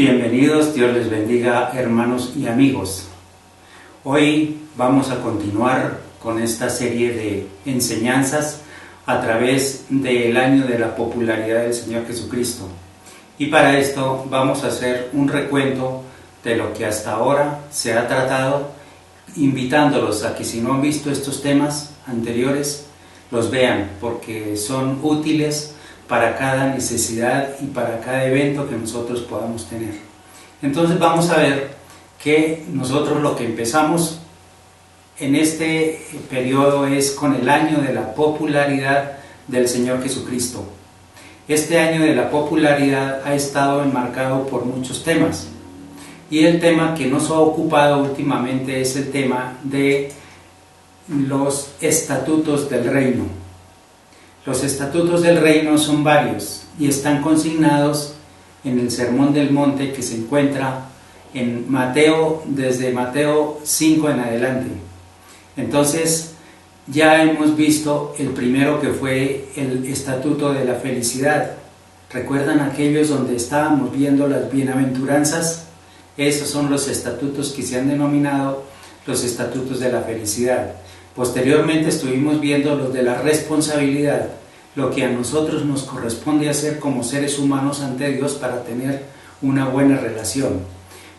Bienvenidos, Dios les bendiga, hermanos y amigos. Hoy vamos a continuar con esta serie de enseñanzas a través del año de la popularidad del Señor Jesucristo. Y para esto vamos a hacer un recuento de lo que hasta ahora se ha tratado, invitándolos a que si no han visto estos temas anteriores, los vean, porque son útiles para cada necesidad y para cada evento que nosotros podamos tener. Entonces vamos a ver que nosotros lo que empezamos en este periodo es con el año de la popularidad del Señor Jesucristo. Este año de la popularidad ha estado enmarcado por muchos temas, y el tema que nos ha ocupado últimamente es el tema de los estatutos del reino. Los estatutos del reino son varios y están consignados en el Sermón del Monte, que se encuentra en Mateo, desde Mateo 5 en adelante. Entonces ya hemos visto el primero, que fue el estatuto de la felicidad. ¿Recuerdan aquellos donde estábamos viendo las bienaventuranzas? Esos son los estatutos que se han denominado los estatutos de la felicidad. Posteriormente estuvimos viendo los de la responsabilidad, lo que a nosotros nos corresponde hacer como seres humanos ante Dios para tener una buena relación.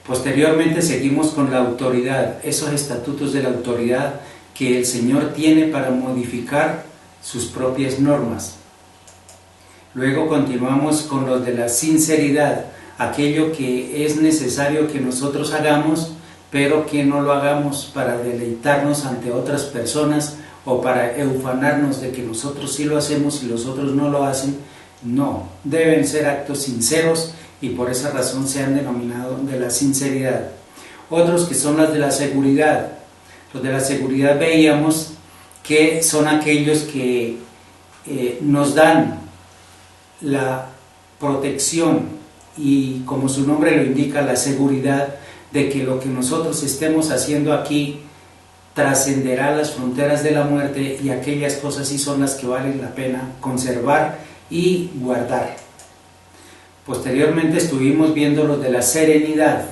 Posteriormente seguimos con la autoridad, esos estatutos de la autoridad que el Señor tiene para modificar sus propias normas. Luego continuamos con los de la sinceridad, aquello que es necesario que nosotros hagamos, pero que no lo hagamos para deleitarnos ante otras personas o para eufanarnos de que nosotros sí lo hacemos y los otros no lo hacen. No, deben ser actos sinceros, y por esa razón se han denominado de la sinceridad. Otros que son las de la seguridad. Los de la seguridad veíamos que son aquellos que nos dan la protección y, como su nombre lo indica, la seguridad de que lo que nosotros estemos haciendo aquí trascenderá las fronteras de la muerte, y aquellas cosas sí son las que valen la pena conservar y guardar. Posteriormente estuvimos viendo los de la serenidad.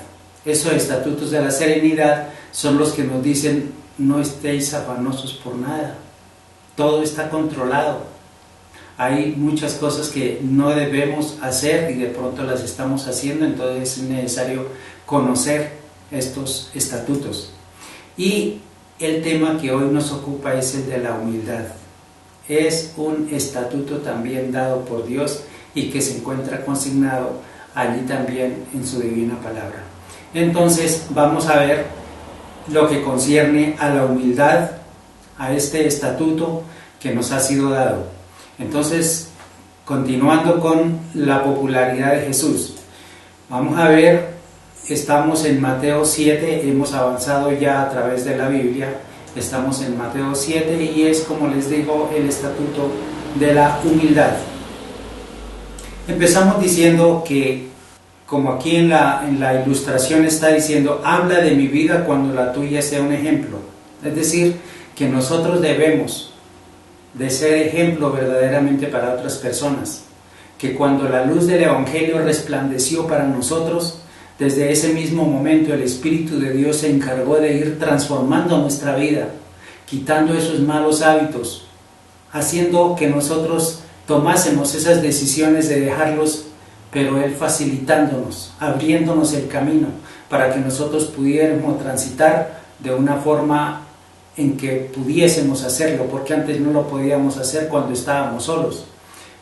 Esos estatutos de la serenidad son los que nos dicen: no estéis afanosos por nada, todo está controlado. Hay muchas cosas que no debemos hacer y de pronto las estamos haciendo, entonces es necesario conocer estos estatutos. Y el tema que hoy nos ocupa es el de la humildad. Es un estatuto también dado por Dios y que se encuentra consignado allí también en su divina palabra. Entonces vamos a ver lo que concierne a la humildad, a este estatuto que nos ha sido dado. Entonces, continuando con la popularidad de Jesús, vamos a ver, estamos en Mateo 7, hemos avanzado ya a través de la Biblia, estamos en Mateo 7 y es, como les digo, el estatuto de la humildad. Empezamos diciendo que, como aquí en la ilustración está diciendo, habla de mi vida cuando la tuya sea un ejemplo. Es decir, que nosotros debemos de ser ejemplo verdaderamente para otras personas, que cuando la luz del Evangelio resplandeció para nosotros, desde ese mismo momento el Espíritu de Dios se encargó de ir transformando nuestra vida, quitando esos malos hábitos, haciendo que nosotros tomásemos esas decisiones de dejarlos, pero Él facilitándonos, abriéndonos el camino para que nosotros pudiéramos transitar de una forma en que pudiésemos hacerlo, porque antes no lo podíamos hacer cuando estábamos solos.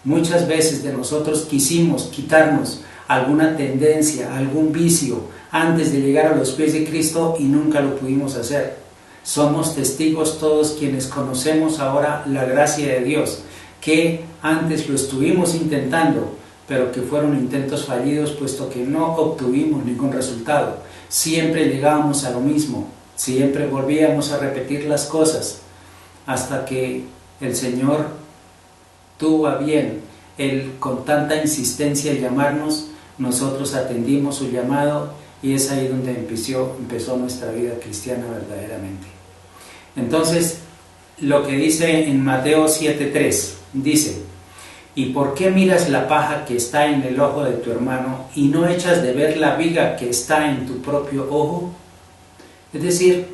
Muchas veces de nosotros quisimos quitarnos alguna tendencia, algún vicio, antes de llegar a los pies de Cristo y nunca lo pudimos hacer. Somos testigos todos quienes conocemos ahora la gracia de Dios, que antes lo estuvimos intentando, pero que fueron intentos fallidos, puesto que no obtuvimos ningún resultado. Siempre llegábamos a lo mismo, siempre volvíamos a repetir las cosas, hasta que el Señor tuvo a bien, Él con tanta insistencia en llamarnos, nosotros atendimos su llamado, y es ahí donde empezó nuestra vida cristiana verdaderamente. Entonces, lo que dice en Mateo 7:3, dice: ¿Y por qué miras la paja que está en el ojo de tu hermano y no echas de ver la viga que está en tu propio ojo? Es decir,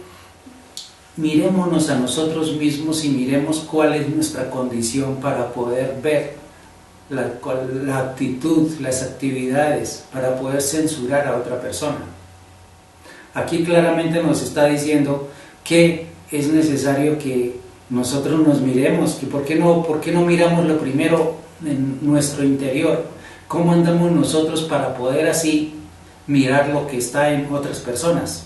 mirémonos a nosotros mismos y miremos cuál es nuestra condición para poder ver la actitud, las actividades, para poder censurar a otra persona. Aquí claramente nos está diciendo que es necesario que nosotros nos miremos, que por qué no miramos lo primero en nuestro interior, cómo andamos nosotros para poder así mirar lo que está en otras personas.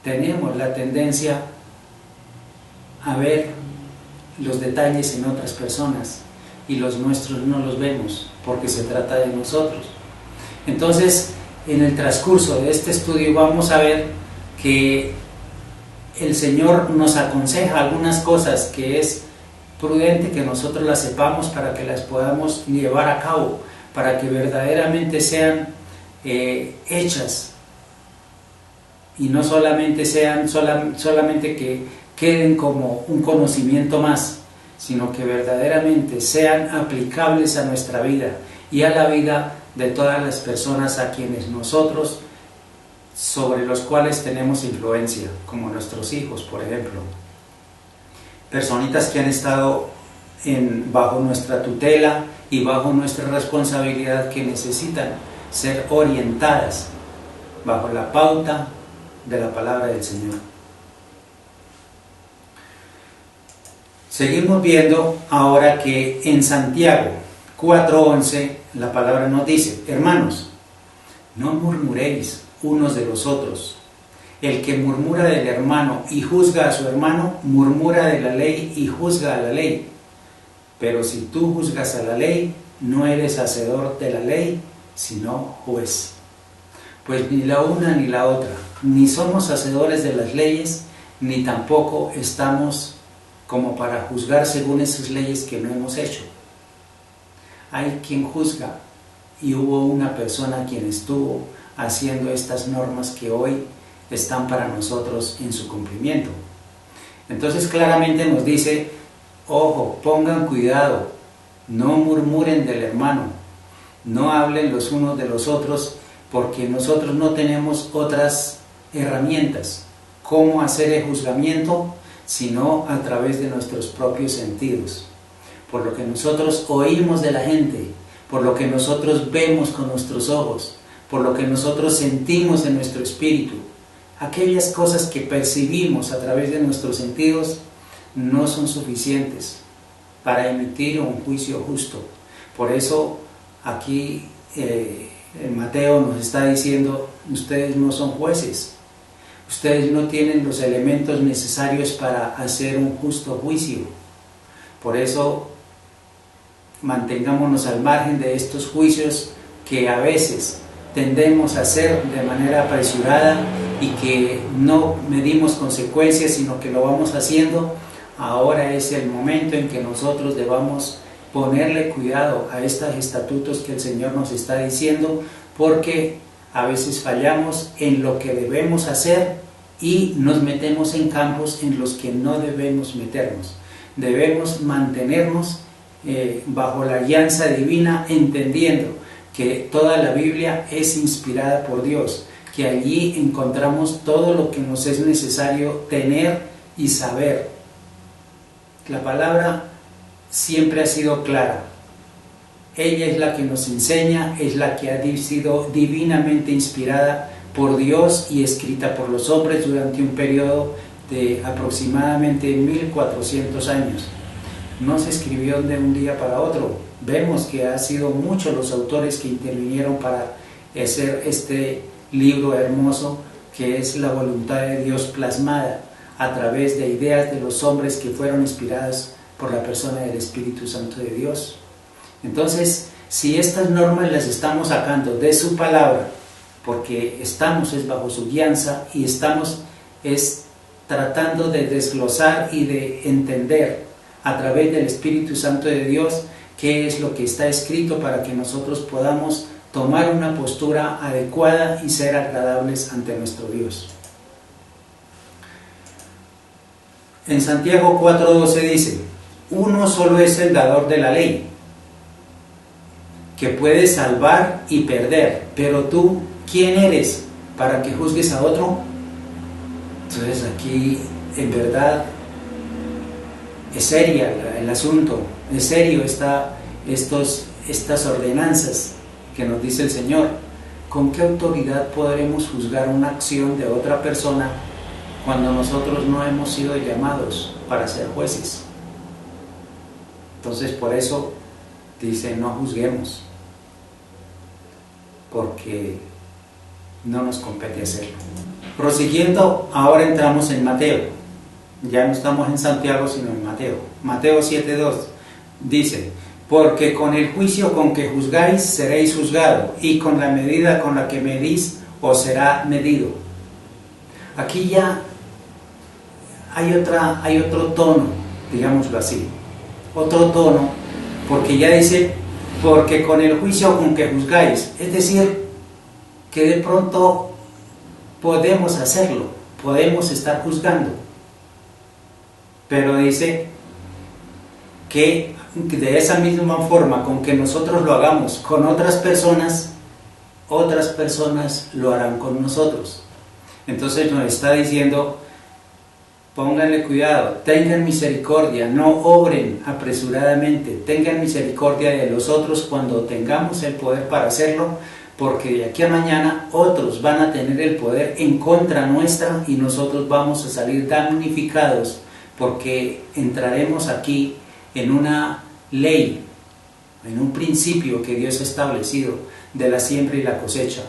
Tenemos la tendencia a ver los detalles en otras personas y los nuestros no los vemos porque se trata de nosotros. Entonces, en el transcurso de este estudio vamos a ver que el Señor nos aconseja algunas cosas que es prudente que nosotros las sepamos para que las podamos llevar a cabo, para que verdaderamente sean hechas y no solamente sean solamente que queden como un conocimiento más, sino que verdaderamente sean aplicables a nuestra vida y a la vida de todas las personas a quienes nosotros, sobre los cuales tenemos influencia, como nuestros hijos, por ejemplo. Personitas que han estado bajo nuestra tutela y bajo nuestra responsabilidad, que necesitan ser orientadas bajo la pauta de la palabra del Señor. Seguimos viendo ahora que en Santiago 4:11 la palabra nos dice: hermanos, no murmuréis unos de los otros. El que murmura del hermano y juzga a su hermano, murmura de la ley y juzga a la ley. Pero si tú juzgas a la ley, no eres hacedor de la ley, sino juez. Pues ni la una ni la otra, ni somos hacedores de las leyes, ni tampoco estamos como para juzgar según esas leyes que no hemos hecho. Hay quien juzga, y hubo una persona quien estuvo haciendo estas normas que hoy están para nosotros en su cumplimiento. Entonces claramente nos dice: ojo, pongan cuidado, no murmuren del hermano, no hablen los unos de los otros, porque nosotros no tenemos otras herramientas. ¿Cómo hacer el juzgamiento? Sino a través de nuestros propios sentidos, por lo que nosotros oímos de la gente, por lo que nosotros vemos con nuestros ojos, por lo que nosotros sentimos en nuestro espíritu. Aquellas cosas que percibimos a través de nuestros sentidos no son suficientes para emitir un juicio justo. Por eso aquí Mateo nos está diciendo: ustedes no son jueces, ustedes no tienen los elementos necesarios para hacer un justo juicio. Por eso mantengámonos al margen de estos juicios que a veces tendemos a hacer de manera apresurada y que no medimos consecuencias, sino que lo vamos haciendo. Ahora es el momento en que nosotros debamos ponerle cuidado a estos estatutos que el Señor nos está diciendo, porque a veces fallamos en lo que debemos hacer y nos metemos en campos en los que no debemos meternos. Debemos mantenernos bajo la guianza divina, entendiendo que toda la Biblia es inspirada por Dios, que allí encontramos todo lo que nos es necesario tener y saber. La palabra siempre ha sido clara. Ella es la que nos enseña, es la que ha sido divinamente inspirada por Dios y escrita por los hombres durante un periodo de aproximadamente 1400 años. No se escribió de un día para otro. Vemos que han sido muchos los autores que intervinieron para hacer este libro hermoso, que es la voluntad de Dios plasmada a través de ideas de los hombres que fueron inspiradas por la persona del Espíritu Santo de Dios. Entonces, si estas normas las estamos sacando de su palabra, porque estamos bajo su guianza y estamos tratando de desglosar y de entender a través del Espíritu Santo de Dios qué es lo que está escrito, para que nosotros podamos tomar una postura adecuada y ser agradables ante nuestro Dios. En Santiago 4:12 dice: uno solo es el dador de la ley, que puede salvar y perder, pero tú, ¿quién eres para que juzgues a otro? Entonces aquí, en verdad, es seria el asunto, es serio estas ordenanzas que nos dice el Señor. ¿Con qué autoridad podremos juzgar una acción de otra persona cuando nosotros no hemos sido llamados para ser jueces? Entonces, por eso dice, no juzguemos, porque no nos compete hacerlo. Prosiguiendo, ahora entramos en Mateo. Ya no estamos en Santiago, sino en Mateo. Mateo 7:2 dice, porque con el juicio con que juzgáis seréis juzgados, y con la medida con la que medís os será medido. Aquí ya hay otro tono, digámoslo así, otro tono, porque ya dice, porque con el juicio con que juzgáis, es decir, que de pronto podemos hacerlo, podemos estar juzgando, pero dice que de esa misma forma con que nosotros lo hagamos con otras personas lo harán con nosotros. Entonces nos está diciendo, pónganle cuidado, tengan misericordia, no obren apresuradamente, tengan misericordia de los otros cuando tengamos el poder para hacerlo, porque de aquí a mañana otros van a tener el poder en contra nuestra y nosotros vamos a salir damnificados, porque entraremos aquí en una ley, en un principio que Dios ha establecido de la siembra y la cosecha.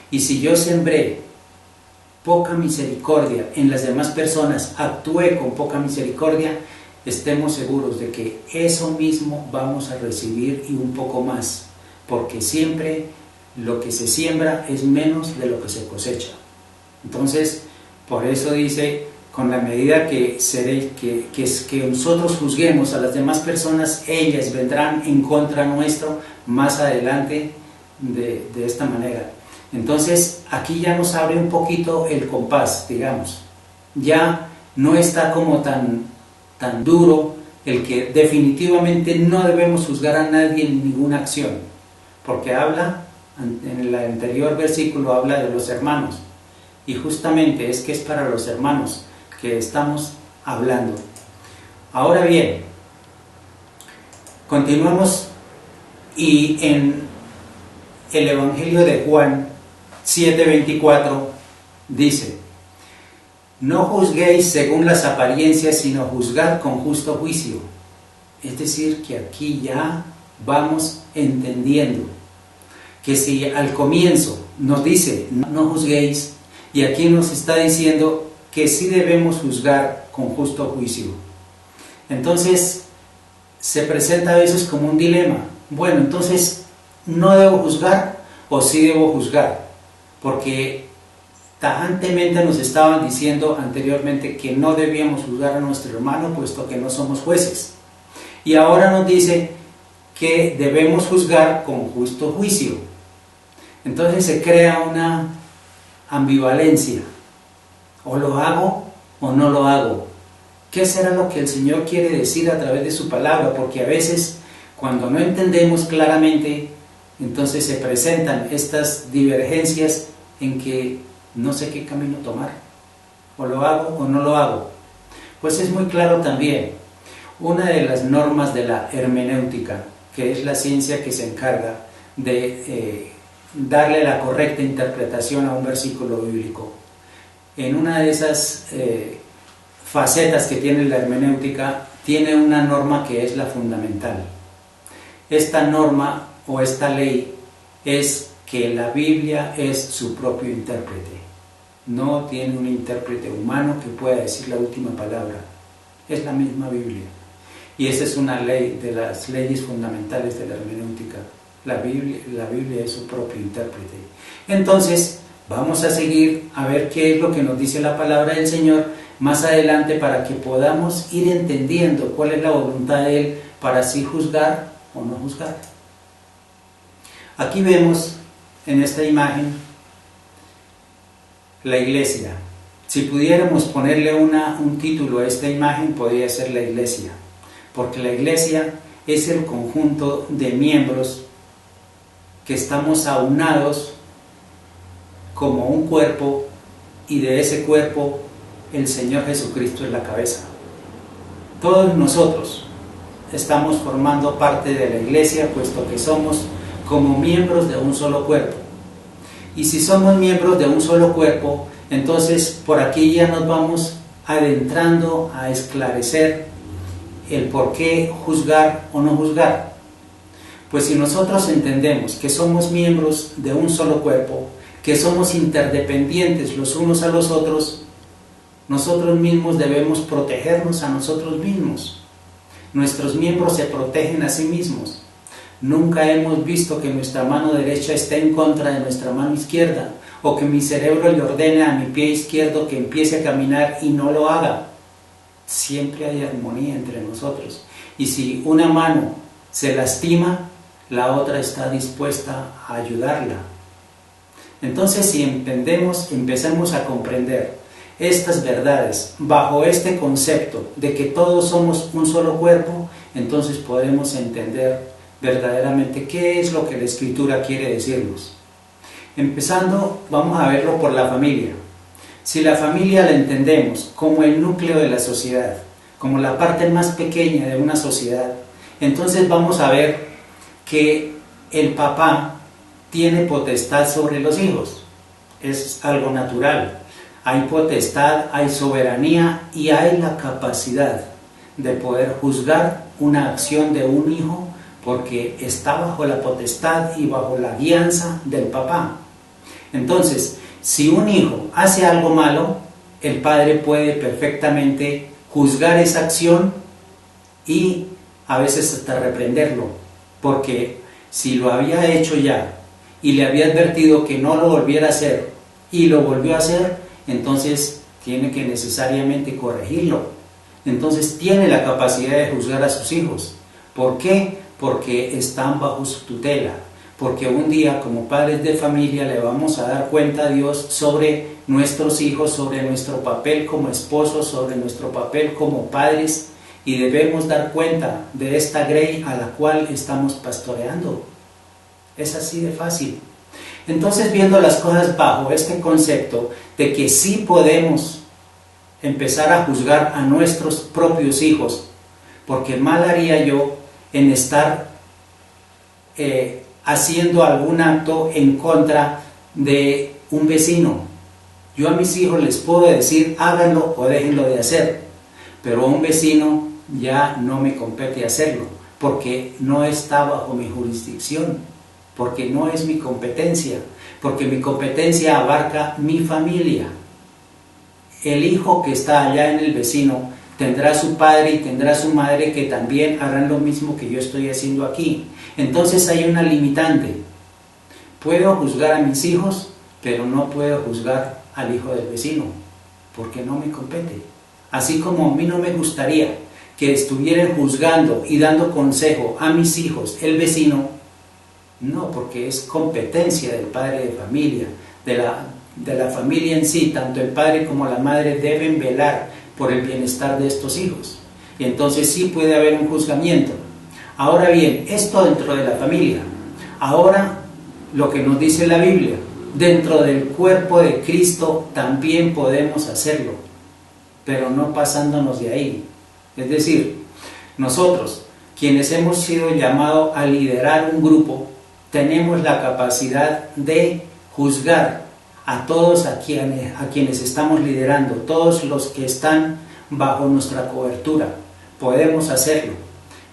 Y si yo sembré poca misericordia en las demás personas, actué con poca misericordia, estemos seguros de que eso mismo vamos a recibir y un poco más, porque siempre lo que se siembra es menos de lo que se cosecha. Entonces, por eso dice, con la medida que nosotros juzguemos a las demás personas, ellas vendrán en contra nuestro más adelante de esta manera. Entonces aquí ya nos abre un poquito el compás, digamos, ya no está como tan duro el que definitivamente no debemos juzgar a nadie en ninguna acción, porque habla, en el anterior versículo habla de los hermanos, y justamente es que es para los hermanos que estamos hablando. Ahora bien, continuamos, y en el Evangelio de Juan 7:24 dice, no juzguéis según las apariencias, sino juzgad con justo juicio. Es decir, que aquí ya vamos entendiendo que si al comienzo nos dice no juzguéis, y aquí nos está diciendo que sí debemos juzgar con justo juicio. Entonces se presenta a veces como un dilema. Bueno, entonces, ¿no debo juzgar o sí debo juzgar? Porque tajantemente nos estaban diciendo anteriormente que no debíamos juzgar a nuestro hermano, puesto que no somos jueces. Y ahora nos dice que debemos juzgar con justo juicio. Entonces se crea una ambivalencia. O lo hago o no lo hago. ¿Qué será lo que el Señor quiere decir a través de su palabra? Porque a veces, cuando no entendemos claramente, entonces se presentan estas divergencias en que no sé qué camino tomar. O lo hago o no lo hago. Pues es muy claro también. Una de las normas de la hermenéutica, que es la ciencia que se encarga de darle la correcta interpretación a un versículo bíblico, en una de esas facetas que tiene la hermenéutica, tiene una norma que es la fundamental. Esta norma o esta ley es que la Biblia es su propio intérprete. No tiene un intérprete humano que pueda decir la última palabra. Es la misma Biblia. Y esa es una ley de las leyes fundamentales de la hermenéutica. La Biblia es su propio intérprete. Entonces, vamos a seguir a ver qué es lo que nos dice la palabra del Señor más adelante, para que podamos ir entendiendo cuál es la voluntad de Él para así juzgar o no juzgar. Aquí vemos en esta imagen la iglesia. Si pudiéramos ponerle un título a esta imagen, podría ser la iglesia, porque la iglesia es el conjunto de miembros que estamos aunados como un cuerpo, y de ese cuerpo el Señor Jesucristo es la cabeza. Todos nosotros estamos formando parte de la iglesia, puesto que somos como miembros de un solo cuerpo. Y si somos miembros de un solo cuerpo, entonces por aquí ya nos vamos adentrando a esclarecer el por qué juzgar o no juzgar. Pues si nosotros entendemos que somos miembros de un solo cuerpo, que somos interdependientes los unos a los otros, nosotros mismos debemos protegernos a nosotros mismos. Nuestros miembros se protegen a sí mismos. Nunca hemos visto que nuestra mano derecha esté en contra de nuestra mano izquierda, o que mi cerebro le ordene a mi pie izquierdo que empiece a caminar y no lo haga. Siempre hay armonía entre nosotros. Y si una mano se lastima, la otra está dispuesta a ayudarla. Entonces, si empezamos a comprender estas verdades bajo este concepto de que todos somos un solo cuerpo, entonces podemos entender verdaderamente qué es lo que la Escritura quiere decirnos. Empezando, vamos a verlo por la familia. Si la familia la entendemos como el núcleo de la sociedad, como la parte más pequeña de una sociedad, entonces vamos a ver que el papá tiene potestad sobre los hijos. Es algo natural. Hay potestad, hay soberanía y hay la capacidad de poder juzgar una acción de un hijo, porque está bajo la potestad y bajo la guianza del papá. Entonces, si un hijo hace algo malo, el padre puede perfectamente juzgar esa acción y a veces hasta reprenderlo, porque si lo había hecho ya y le había advertido que no lo volviera a hacer y lo volvió a hacer, entonces tiene que necesariamente corregirlo. Entonces tiene la capacidad de juzgar a sus hijos. ¿Por qué? Porque están bajo su tutela. Porque un día, como padres de familia, le vamos a dar cuenta a Dios sobre nuestros hijos, sobre nuestro papel como esposos, sobre nuestro papel como padres, y debemos dar cuenta de esta grey a la cual estamos pastoreando. Es así de fácil. Entonces, viendo las cosas bajo este concepto de que sí podemos empezar a juzgar a nuestros propios hijos, porque mal haría yo en estar haciendo algún acto en contra de un vecino. Yo a mis hijos les puedo decir háganlo o déjenlo de hacer, pero a un vecino ya no me compete hacerlo, porque no está bajo mi jurisdicción, porque no es mi competencia, porque mi competencia abarca mi familia. El hijo que está allá en el vecino tendrá su padre y tendrá su madre que también harán lo mismo que yo estoy haciendo aquí. Entonces hay una limitante. Puedo juzgar a mis hijos, pero no puedo juzgar al hijo del vecino, porque no me compete. Así como a mí no me gustaría que estuvieran juzgando y dando consejo a mis hijos el vecino, no, porque es competencia del padre de familia, de la familia en sí. Tanto el padre como la madre deben velar por el bienestar de estos hijos, y entonces sí puede haber un juzgamiento. Ahora bien, esto dentro de la familia. Ahora, lo que nos dice la Biblia, dentro del cuerpo de Cristo también podemos hacerlo, pero no pasándonos de ahí. Es decir, nosotros, quienes hemos sido llamados a liderar un grupo, tenemos la capacidad de juzgar a todos a quienes estamos liderando, todos los que están bajo nuestra cobertura. Podemos hacerlo.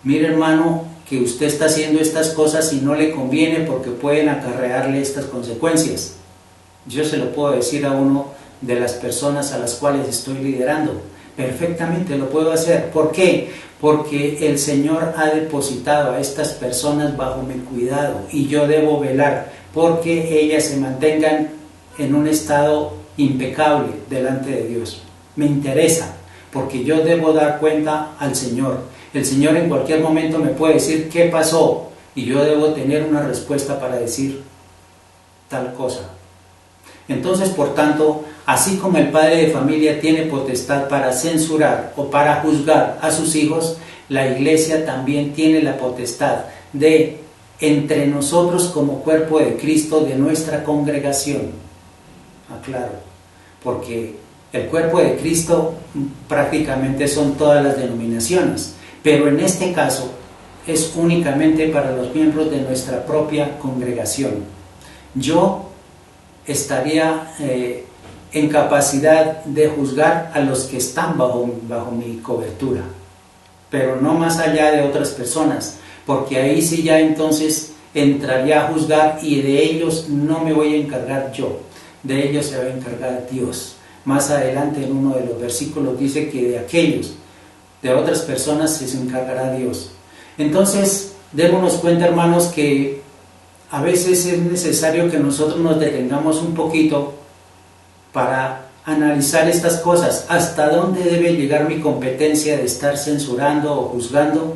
Mire, hermano, que usted está haciendo estas cosas y no le conviene porque pueden acarrearle estas consecuencias. Yo se lo puedo decir a uno de las personas a las cuales estoy liderando. Perfectamente lo puedo hacer. ¿Por qué? Porque el Señor ha depositado a estas personas bajo mi cuidado y yo debo velar porque ellas se mantengan en un estado impecable delante de Dios. Me interesa, porque yo debo dar cuenta al Señor. El Señor en cualquier momento me puede decir qué pasó y yo debo tener una respuesta para decir tal cosa. Entonces, por tanto, así como el padre de familia tiene potestad para censurar o para juzgar a sus hijos, la iglesia también tiene la potestad de entre nosotros como cuerpo de Cristo de nuestra congregación. Aclaro, porque el cuerpo de Cristo prácticamente son todas las denominaciones, pero en este caso es únicamente para los miembros de nuestra propia congregación. Yo estaría en capacidad de juzgar a los que están bajo mi cobertura, pero no más allá de otras personas, porque ahí sí ya entonces entraría a juzgar y de ellos no me voy a encargar yo, de ellos se va a encargar Dios. Más adelante en uno de los versículos dice que de aquellos, de otras personas se encargará Dios. Entonces, démonos cuenta, hermanos, que a veces es necesario que nosotros nos detengamos un poquito para analizar estas cosas, hasta dónde debe llegar mi competencia de estar censurando o juzgando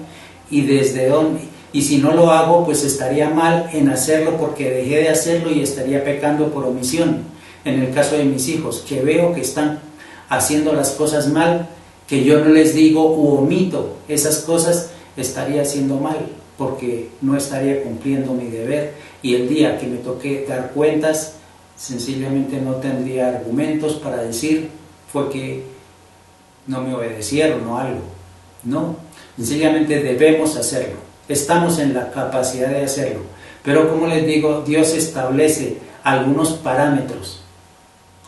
y desde dónde, y si no lo hago pues estaría mal en hacerlo porque dejé de hacerlo y estaría pecando por omisión. En el caso de mis hijos, que veo que están haciendo las cosas mal, que yo no les digo u omito esas cosas, estaría haciendo mal porque no estaría cumpliendo mi deber, y el día que me toque dar cuentas sencillamente no tendría argumentos para decir fue que no me obedecieron o algo. No, sencillamente debemos hacerlo, estamos en la capacidad de hacerlo, pero como les digo, Dios establece algunos parámetros.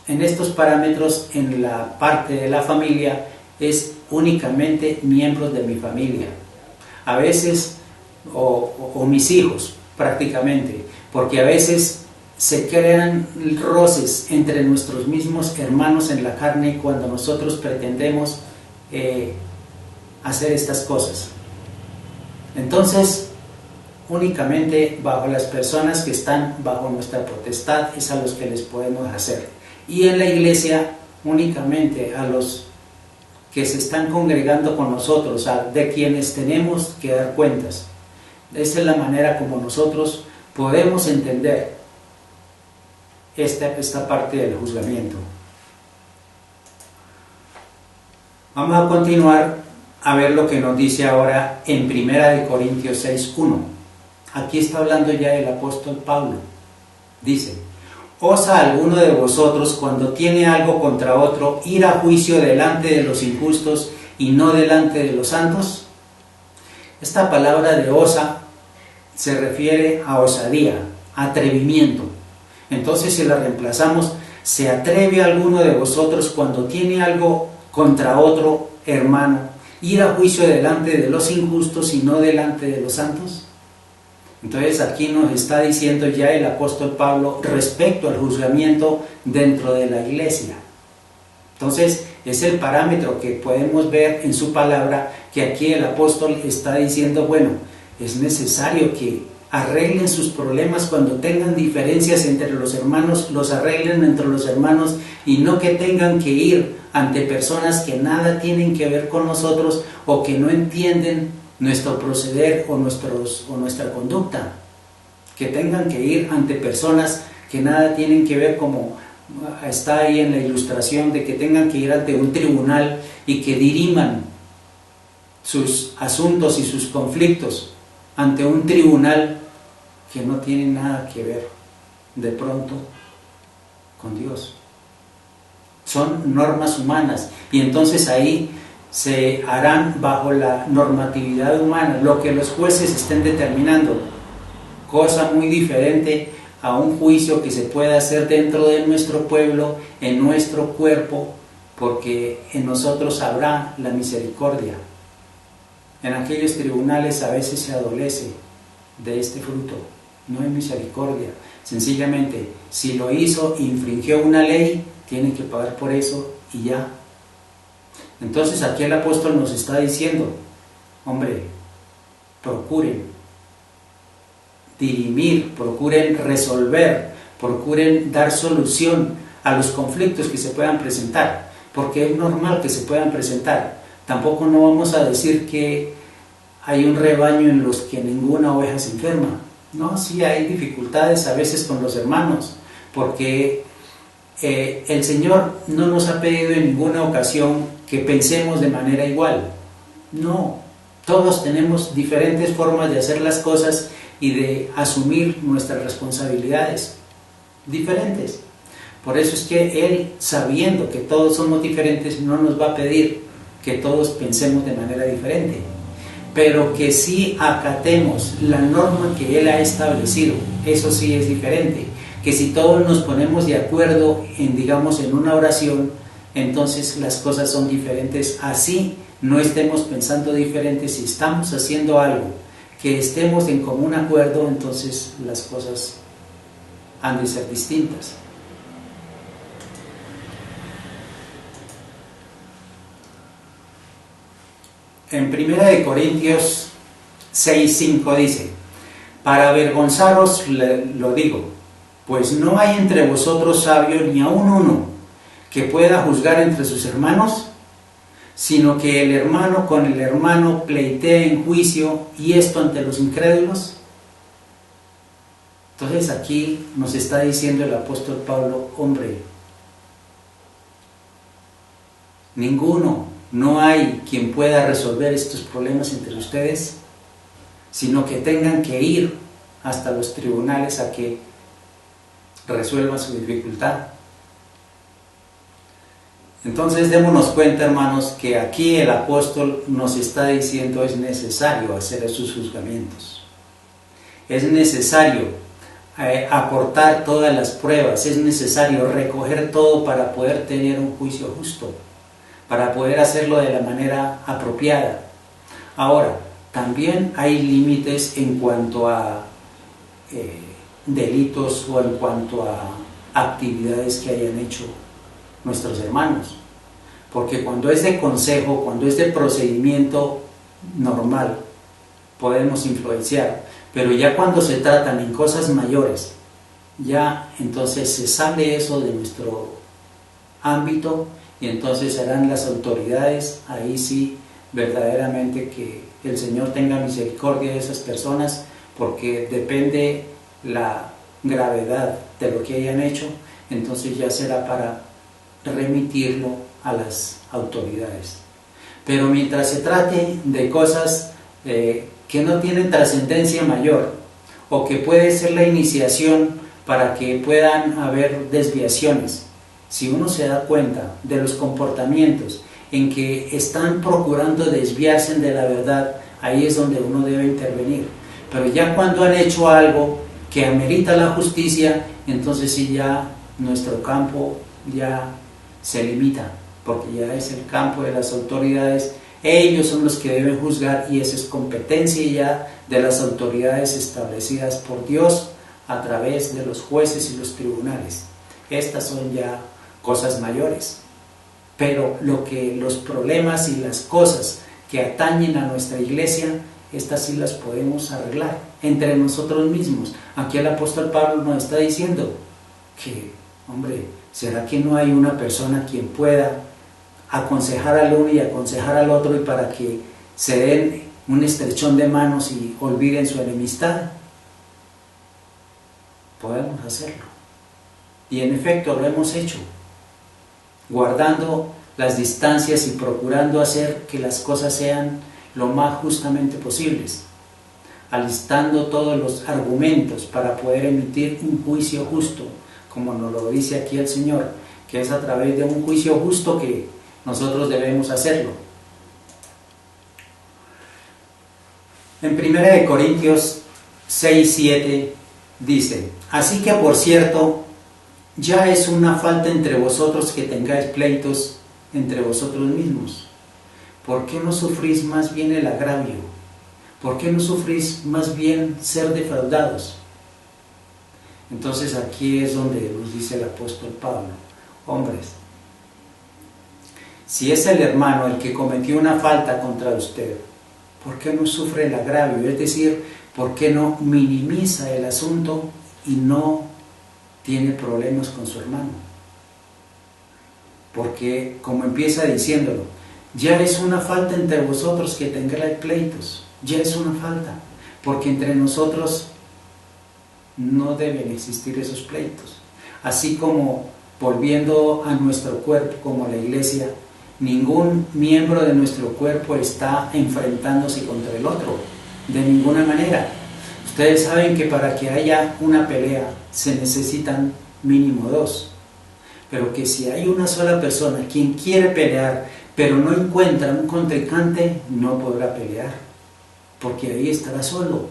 En estos parámetros, en la parte de la familia, es únicamente miembros de mi familia, a veces o mis hijos prácticamente, porque a veces se crean roces entre nuestros mismos hermanos en la carne cuando nosotros pretendemos hacer estas cosas. Entonces, únicamente bajo las personas que están bajo nuestra potestad es a los que les podemos hacer. Y en la iglesia, únicamente a los que se están congregando con nosotros, de quienes tenemos que dar cuentas. Esa es la manera como nosotros podemos entender esta parte del juzgamiento. Vamos a continuar a ver lo que nos dice ahora en 1 Corintios 6:1. Aquí está hablando ya el apóstol Pablo. Dice: ¿osa alguno de vosotros, cuando tiene algo contra otro, ir a juicio delante de los injustos y no delante de los santos? Esta palabra de osa se refiere a osadía, atrevimiento. Entonces, si la reemplazamos, ¿se atreve alguno de vosotros cuando tiene algo contra otro hermano, ir a juicio delante de los injustos y no delante de los santos? Entonces aquí nos está diciendo ya el apóstol Pablo respecto al juzgamiento dentro de la iglesia. Entonces es el parámetro que podemos ver en su palabra, que aquí el apóstol está diciendo, bueno, es necesario que arreglen sus problemas cuando tengan diferencias entre los hermanos, los arreglen entre los hermanos y no que tengan que ir ante personas que nada tienen que ver con nosotros o que no entienden nuestro proceder o nuestra conducta, que tengan que ir ante personas que nada tienen que ver, como está ahí en la ilustración, de que tengan que ir ante un tribunal y que diriman sus asuntos y sus conflictos ante un tribunal que no tiene nada que ver de pronto con Dios. Son normas humanas y entonces ahí se harán bajo la normatividad humana, lo que los jueces estén determinando, cosa muy diferente a un juicio que se puede hacer dentro de nuestro pueblo, en nuestro cuerpo, porque en nosotros habrá la misericordia. En aquellos tribunales a veces se adolece de este fruto, no hay misericordia. Sencillamente, si lo hizo, infringió una ley, tiene que pagar por eso y ya. Entonces aquí el apóstol nos está diciendo, hombre, procuren dirimir, procuren resolver, procuren dar solución a los conflictos que se puedan presentar, porque es normal que se puedan presentar. Tampoco no vamos a decir que hay un rebaño en los que ninguna oveja se enferma. No, sí hay dificultades a veces con los hermanos, porque el Señor no nos ha pedido en ninguna ocasión que pensemos de manera igual. No, todos tenemos diferentes formas de hacer las cosas y de asumir nuestras responsabilidades diferentes. Por eso es que Él, sabiendo que todos somos diferentes, no nos va a pedir que todos pensemos de manera diferente, pero que sí acatemos la norma que Él ha establecido. Eso sí es diferente, que si todos nos ponemos de acuerdo en, digamos, en una oración, entonces las cosas son diferentes. Así no estemos pensando diferentes. Si estamos haciendo algo que estemos en común acuerdo, entonces las cosas han de ser distintas. En 1 Corintios 6:5 dice: para avergonzaros lo digo, pues no hay entre vosotros sabio ni aun uno que pueda juzgar entre sus hermanos, sino que el hermano con el hermano pleitee en juicio, y esto ante los incrédulos. Entonces aquí nos está diciendo el apóstol Pablo: hombre, no hay quien pueda resolver estos problemas entre ustedes, sino que tengan que ir hasta los tribunales a que resuelvan su dificultad. Entonces démonos cuenta, hermanos, que aquí el apóstol nos está diciendo: es necesario hacer esos juzgamientos, es necesario aportar todas las pruebas, es necesario recoger todo para poder tener un juicio justo, para poder hacerlo de la manera apropiada. Ahora, también hay límites en cuanto a delitos o en cuanto a actividades que hayan hecho nuestros hermanos, porque cuando es de consejo, cuando es de procedimiento normal, podemos influenciar, pero ya cuando se tratan en cosas mayores, ya entonces se sale eso de nuestro ámbito, y entonces serán las autoridades, ahí sí, verdaderamente que el Señor tenga misericordia de esas personas, porque depende la gravedad de lo que hayan hecho, entonces ya será para remitirlo a las autoridades. Pero mientras se trate de cosas que no tienen trascendencia mayor, o que puede ser la iniciación para que puedan haber desviaciones, si uno se da cuenta de los comportamientos en que están procurando desviarse de la verdad, ahí es donde uno debe intervenir. Pero ya cuando han hecho algo que amerita la justicia, entonces sí, ya nuestro campo ya se limita, porque ya es el campo de las autoridades. Ellos son los que deben juzgar, y esa es competencia ya de las autoridades establecidas por Dios a través de los jueces y los tribunales. Estas son ya cosas mayores, pero los problemas y las cosas que atañen a nuestra iglesia, estas sí las podemos arreglar entre nosotros mismos. Aquí el apóstol Pablo nos está diciendo que, hombre, ¿será que no hay una persona quien pueda aconsejar al uno y aconsejar al otro, y para que se den un estrechón de manos y olviden su enemistad? Podemos hacerlo, y en efecto lo hemos hecho, guardando las distancias y procurando hacer que las cosas sean lo más justamente posibles, alistando todos los argumentos para poder emitir un juicio justo, como nos lo dice aquí el Señor, que es a través de un juicio justo que nosotros debemos hacerlo. En 1 Corintios 6:7 dice: así que, por cierto, ya es una falta entre vosotros que tengáis pleitos entre vosotros mismos. ¿Por qué no sufrís más bien el agravio? ¿Por qué no sufrís más bien ser defraudados? Entonces aquí es donde nos dice el apóstol Pablo: hombres, si es el hermano el que cometió una falta contra usted, ¿por qué no sufre el agravio? Es decir, ¿por qué no minimiza el asunto y no tiene problemas con su hermano? Porque, como empieza diciéndolo, ya es una falta entre vosotros que tengáis pleitos, ya es una falta, porque entre nosotros no deben existir esos pleitos. Así como, volviendo a nuestro cuerpo como la iglesia, ningún miembro de nuestro cuerpo está enfrentándose contra el otro, de ninguna manera. Ustedes saben que para que haya una pelea se necesitan mínimo dos, pero que si hay una sola persona quien quiere pelear pero no encuentra un contrincante, no podrá pelear, porque ahí estará solo.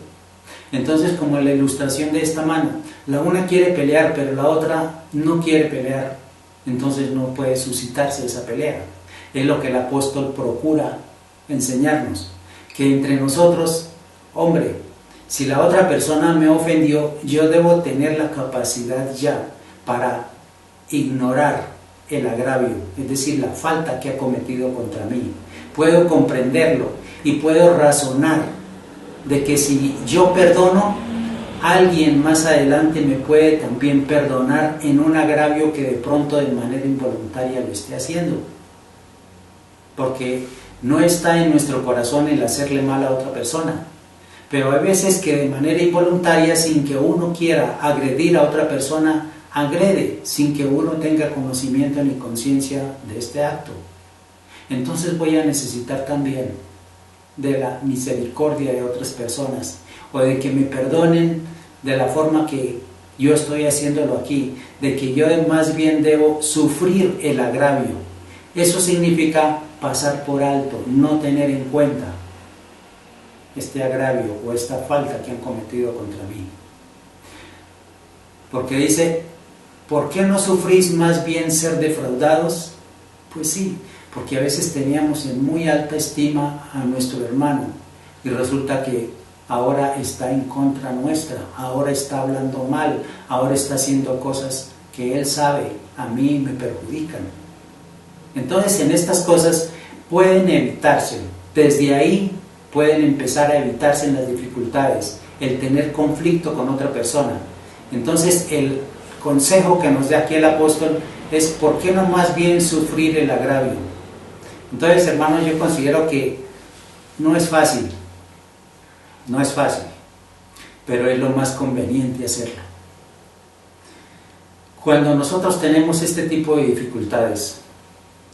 Entonces, como la ilustración de esta mano, la una quiere pelear pero la otra no quiere pelear, entonces no puede suscitarse esa pelea. Es lo que el apóstol procura enseñarnos, que entre nosotros, hombre, si la otra persona me ofendió, yo debo tener la capacidad ya para ignorar el agravio, es decir, la falta que ha cometido contra mí. Puedo comprenderlo y puedo razonar de que si yo perdono, alguien más adelante me puede también perdonar en un agravio que de pronto de manera involuntaria lo esté haciendo. Porque no está en nuestro corazón el hacerle mal a otra persona. Pero hay veces que de manera involuntaria, sin que uno quiera agredir a otra persona, agrede, sin que uno tenga conocimiento ni conciencia de este acto. Entonces voy a necesitar también de la misericordia de otras personas, o de que me perdonen de la forma que yo estoy haciéndolo aquí, de que yo más bien debo sufrir el agravio. Eso significa pasar por alto, no tener en cuenta este agravio o esta falta que han cometido contra mí. Porque dice, ¿por qué no sufrís más bien ser defraudados? Pues sí, porque a veces teníamos en muy alta estima a nuestro hermano y resulta que ahora está en contra nuestra, ahora está hablando mal, ahora está haciendo cosas que él sabe a mí me perjudican. Entonces en estas cosas pueden evitarse, desde ahí pueden empezar a evitarse en las dificultades, el tener conflicto con otra persona. Entonces el consejo que nos da aquí el apóstol es ¿por qué no más bien sufrir el agravio? Entonces, hermanos, yo considero que no es fácil, pero es lo más conveniente hacerlo. Cuando nosotros tenemos este tipo de dificultades,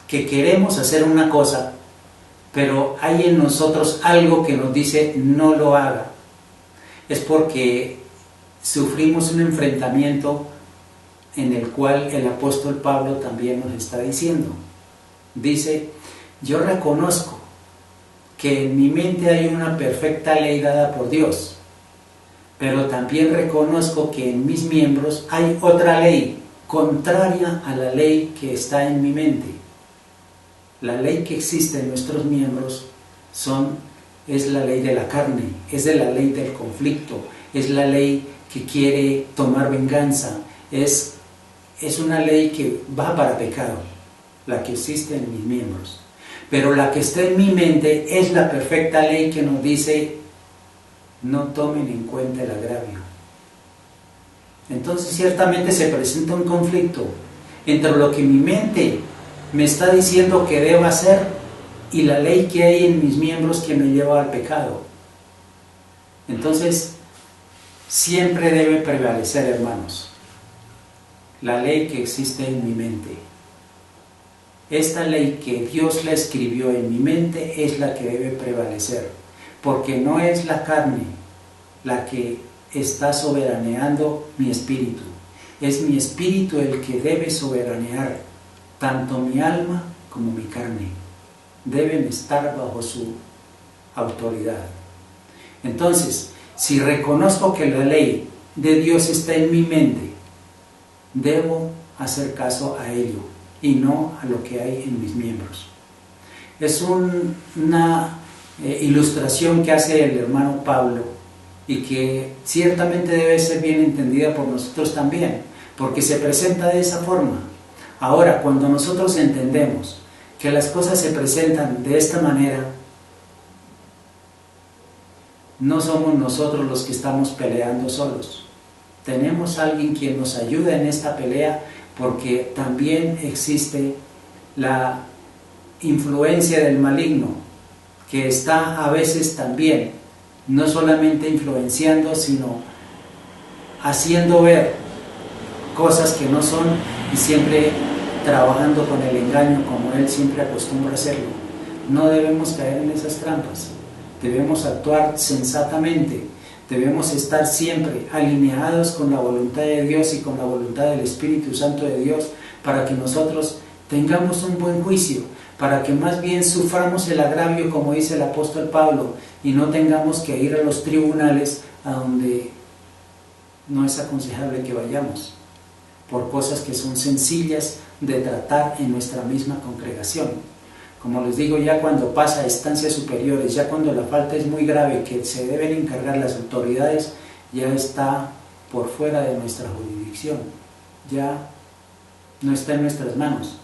que queremos hacer una cosa, pero hay en nosotros algo que nos dice no lo haga, es porque sufrimos un enfrentamiento en el cual el apóstol Pablo también nos está diciendo. Dice, yo reconozco que en mi mente hay una perfecta ley dada por Dios, pero también reconozco que en mis miembros hay otra ley contraria a la ley que está en mi mente. La ley que existe en nuestros miembros es la ley de la carne, es de la ley del conflicto, es la ley que quiere tomar venganza, es una ley que va para pecado, la que existe en mis miembros. Pero la que está en mi mente es la perfecta ley que nos dice, no tomen en cuenta el agravio. Entonces ciertamente se presenta un conflicto entre lo que mi mente me está diciendo que debo hacer y la ley que hay en mis miembros que me lleva al pecado. Entonces siempre debe prevalecer, hermanos, la ley que existe en mi mente. Esta ley que Dios la escribió en mi mente es la que debe prevalecer, porque no es la carne la que está soberaneando mi espíritu, es mi espíritu el que debe soberanear, tanto mi alma como mi carne, deben estar bajo su autoridad. Entonces, si reconozco que la ley de Dios está en mi mente, debo hacer caso a ello y no a lo que hay en mis miembros. Es una ilustración que hace el hermano Pablo y que ciertamente debe ser bien entendida por nosotros también, porque se presenta de esa forma. Ahora, cuando nosotros entendemos que las cosas se presentan de esta manera, no somos nosotros los que estamos peleando solos. Tenemos a alguien quien nos ayuda en esta pelea, porque también existe la influencia del maligno, que está a veces también, no solamente influenciando, sino haciendo ver cosas que no son y siempre trabajando con el engaño como él siempre acostumbra hacerlo. No debemos caer en esas trampas, debemos actuar sensatamente, Debemos estar siempre alineados con la voluntad de Dios y con la voluntad del Espíritu Santo de Dios, para que nosotros tengamos un buen juicio, para que más bien suframos el agravio, como dice el apóstol Pablo, y no tengamos que ir a los tribunales a donde no es aconsejable que vayamos, por cosas que son sencillas de tratar en nuestra misma congregación. Como les digo, ya cuando pasa a instancias superiores, ya cuando la falta es muy grave, que se deben encargar las autoridades, ya está por fuera de nuestra jurisdicción, ya no está en nuestras manos.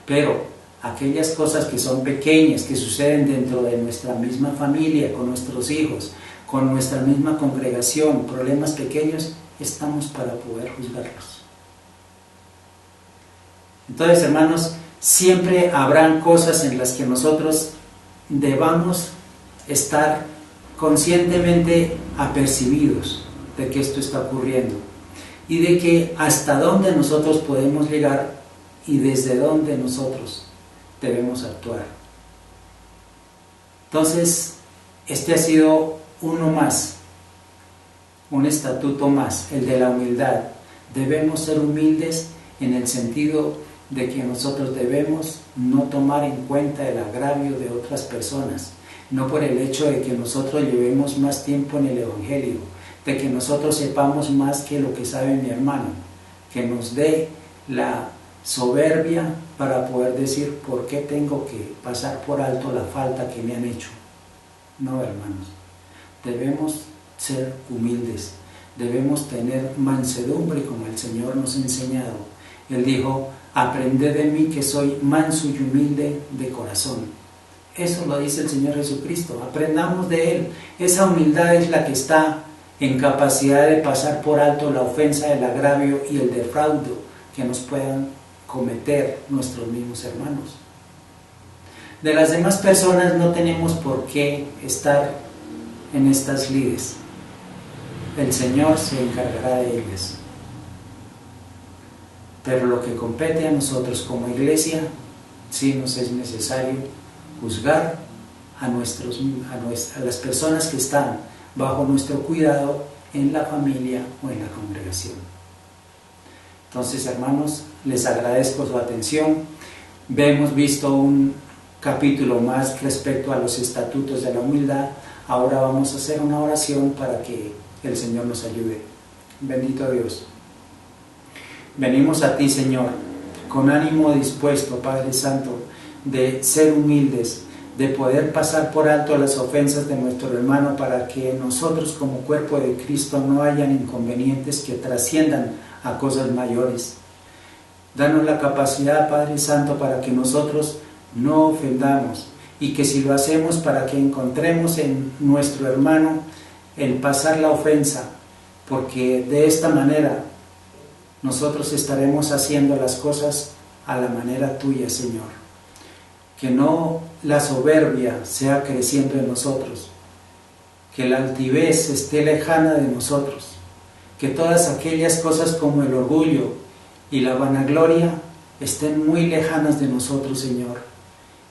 Pero aquellas cosas que son pequeñas, que suceden dentro de nuestra misma familia, con nuestros hijos, con nuestra misma congregación, problemas pequeños, estamos para poder juzgarlos. Entonces, hermanos, siempre habrán cosas en las que nosotros debamos estar conscientemente apercibidos de que esto está ocurriendo y de que hasta dónde nosotros podemos llegar y desde dónde nosotros debemos actuar. Entonces, este ha sido uno más, un estatuto más, el de la humildad. Debemos ser humildes en el sentido de que nosotros debemos no tomar en cuenta el agravio de otras personas, no por el hecho de que nosotros llevemos más tiempo en el Evangelio, de que nosotros sepamos más que lo que sabe mi hermano, que nos dé la soberbia para poder decir por qué tengo que pasar por alto la falta que me han hecho. No, hermanos, debemos ser humildes, debemos tener mansedumbre como el Señor nos ha enseñado. Él dijo: aprended de mí que soy manso y humilde de corazón. Eso lo dice el Señor Jesucristo, aprendamos de Él. Esa humildad es la que está en capacidad de pasar por alto la ofensa, el agravio y el defraudo que nos puedan cometer nuestros mismos hermanos. De las demás personas no tenemos por qué estar en estas lides. El Señor se encargará de ellas. Pero lo que compete a nosotros como iglesia, sí nos es necesario juzgar a las personas que están bajo nuestro cuidado en la familia o en la congregación. Entonces, hermanos, les agradezco su atención. Hemos visto un capítulo más respecto a los estatutos de la humildad. Ahora vamos a hacer una oración para que el Señor nos ayude. Bendito Dios. Venimos a ti, Señor, con ánimo dispuesto, Padre Santo, de ser humildes, de poder pasar por alto las ofensas de nuestro hermano, para que nosotros como cuerpo de Cristo no hayan inconvenientes que trasciendan a cosas mayores. Danos la capacidad, Padre Santo, para que nosotros no ofendamos, y que si lo hacemos, para que encontremos en nuestro hermano el pasar la ofensa, porque de esta manera nosotros estaremos haciendo las cosas a la manera tuya, Señor. Que no la soberbia sea creciendo en nosotros, que la altivez esté lejana de nosotros, que todas aquellas cosas como el orgullo y la vanagloria estén muy lejanas de nosotros, Señor,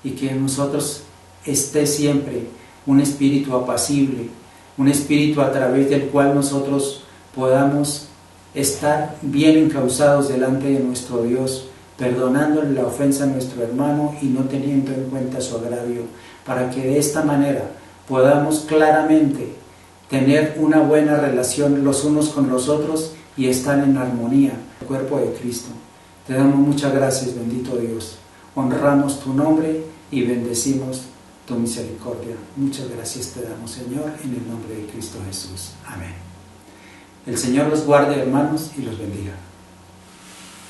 y que en nosotros esté siempre un espíritu apacible, un espíritu a través del cual nosotros podamos estar bien encausados delante de nuestro Dios, perdonándole la ofensa a nuestro hermano y no teniendo en cuenta su agravio, para que de esta manera podamos claramente tener una buena relación los unos con los otros y estar en armonía, el cuerpo de Cristo. Te damos muchas gracias, bendito Dios. Honramos tu nombre y bendecimos tu misericordia. Muchas gracias te damos, Señor, en el nombre de Cristo Jesús. Amén. El Señor los guarde, hermanos, y los bendiga.